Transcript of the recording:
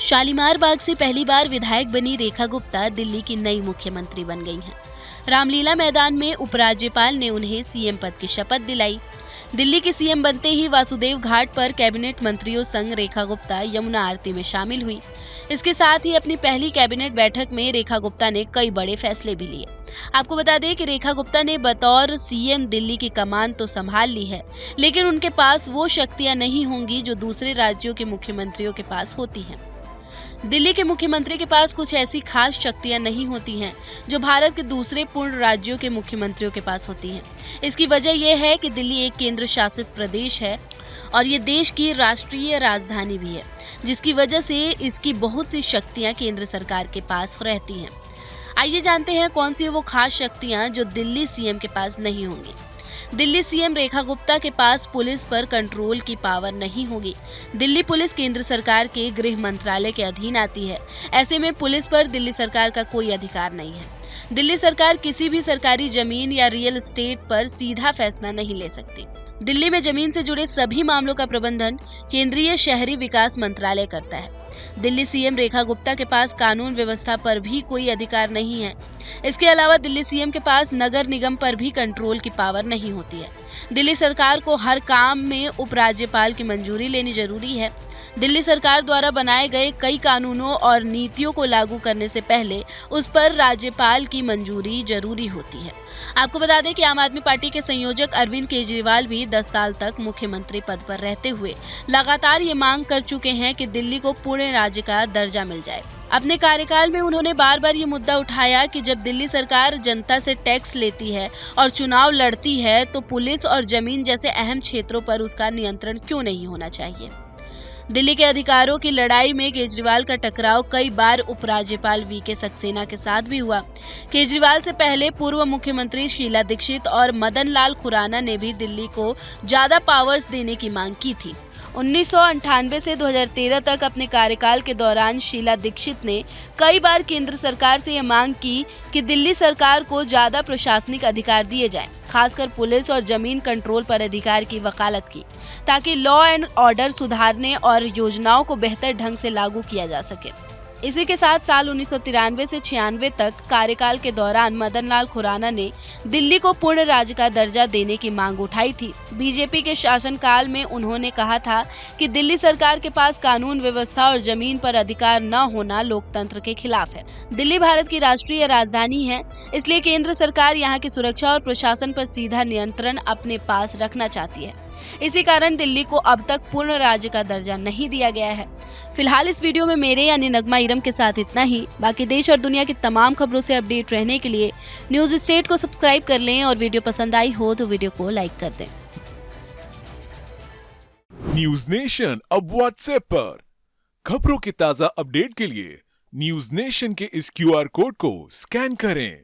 शालीमार बाग से पहली बार विधायक बनी रेखा गुप्ता दिल्ली की नई मुख्यमंत्री बन गई हैं। रामलीला मैदान में उपराज्यपाल ने उन्हें सीएम पद की शपथ दिलाई। दिल्ली के सीएम बनते ही वासुदेव घाट पर कैबिनेट मंत्रियों संग रेखा गुप्ता यमुना आरती में शामिल हुई। इसके साथ ही अपनी पहली कैबिनेट बैठक में रेखा गुप्ता ने कई बड़े फैसले भी लिए। आपको बता दें कि रेखा गुप्ता ने बतौर सीएम दिल्ली की कमान तो संभाल ली है, लेकिन उनके पास वो शक्तियां नहीं होंगी जो दूसरे राज्यों के मुख्यमंत्रियों के पास होती हैं। दिल्ली के मुख्यमंत्री के पास कुछ ऐसी खास शक्तियां नहीं होती हैं जो भारत के दूसरे पूर्ण राज्यों के मुख्यमंत्रियों के पास होती हैं। इसकी वजह यह है कि दिल्ली एक केंद्र शासित प्रदेश है और ये देश की राष्ट्रीय राजधानी भी है, जिसकी वजह से इसकी बहुत सी शक्तियां केंद्र सरकार के पास रहती हैं। आइए जानते हैं कौन सी वो खास शक्तियां जो दिल्ली सीएम के पास नहीं होंगी। दिल्ली सीएम रेखा गुप्ता के पास पुलिस पर कंट्रोल की पावर नहीं होगी। दिल्ली पुलिस केंद्र सरकार के गृह मंत्रालय के अधीन आती है। ऐसे में पुलिस पर दिल्ली सरकार का कोई अधिकार नहीं है। दिल्ली सरकार किसी भी सरकारी जमीन या रियल एस्टेट पर सीधा फैसला नहीं ले सकती। दिल्ली में जमीन से जुड़े सभी मामलों का प्रबंधन केंद्रीय शहरी विकास मंत्रालय करता है। दिल्ली सीएम रेखा गुप्ता के पास कानून व्यवस्था पर भी कोई अधिकार नहीं है। इसके अलावा दिल्ली सीएम के पास नगर निगम पर भी कंट्रोल की पावर नहीं होती है। दिल्ली सरकार को हर काम में उपराज्यपाल की मंजूरी लेनी जरूरी है। दिल्ली सरकार द्वारा बनाए गए कई कानूनों और नीतियों को लागू करने से पहले उस पर राज्यपाल की मंजूरी जरूरी होती है। आपको बता दें कि आम आदमी पार्टी के संयोजक अरविंद केजरीवाल भी 10 साल तक मुख्यमंत्री पद पर रहते हुए लगातार ये मांग कर चुके हैं कि दिल्ली को पूर्ण राज्य का दर्जा मिल जाए। अपने कार्यकाल में उन्होंने बार बार ये मुद्दा उठाया कि जब दिल्ली सरकार जनता से टैक्स लेती है और चुनाव लड़ती है तो पुलिस और जमीन जैसे अहम क्षेत्रों पर उसका नियंत्रण क्यों नहीं होना चाहिए। दिल्ली के अधिकारों की लड़ाई में केजरीवाल का टकराव कई बार उपराज्यपाल वीके सक्सेना के साथ भी हुआ। केजरीवाल से पहले पूर्व मुख्यमंत्री शीला दीक्षित और मदन लाल खुराना ने भी दिल्ली को ज्यादा पावर्स देने की मांग की थी। 1998 से 2013 तक अपने कार्यकाल के दौरान शीला दीक्षित ने कई बार केंद्र सरकार से यह मांग की कि दिल्ली सरकार को ज्यादा प्रशासनिक अधिकार दिए जाएं, खासकर पुलिस और जमीन कंट्रोल पर अधिकार की वकालत की, ताकि लॉ एंड ऑर्डर सुधारने और योजनाओं को बेहतर ढंग से लागू किया जा सके। इसी के साथ साल 1993 से 96 तक कार्यकाल के दौरान मदन लाल खुराना ने दिल्ली को पूर्ण राज्य का दर्जा देने की मांग उठाई थी। बीजेपी के शासनकाल में उन्होंने कहा था कि दिल्ली सरकार के पास कानून व्यवस्था और जमीन पर अधिकार न होना लोकतंत्र के खिलाफ है। दिल्ली भारत की राष्ट्रीय राजधानी है, इसलिए केंद्र सरकार यहाँ की सुरक्षा और प्रशासन पर सीधा नियंत्रण अपने पास रखना चाहती है। इसी कारण दिल्ली को अब तक पूर्ण राज्य का दर्जा नहीं दिया गया है। फिलहाल इस वीडियो में मेरे यानी नगमा इरम के साथ इतना ही। बाकी देश और दुनिया की तमाम खबरों से अपडेट रहने के लिए न्यूज स्टेट को सब्सक्राइब कर लें और वीडियो पसंद आई हो तो वीडियो को लाइक कर दें। न्यूज नेशन अब व्हाट्सएप पर खबरों की ताजा अपडेट के लिए न्यूज नेशन के इस QR कोड को स्कैन करें।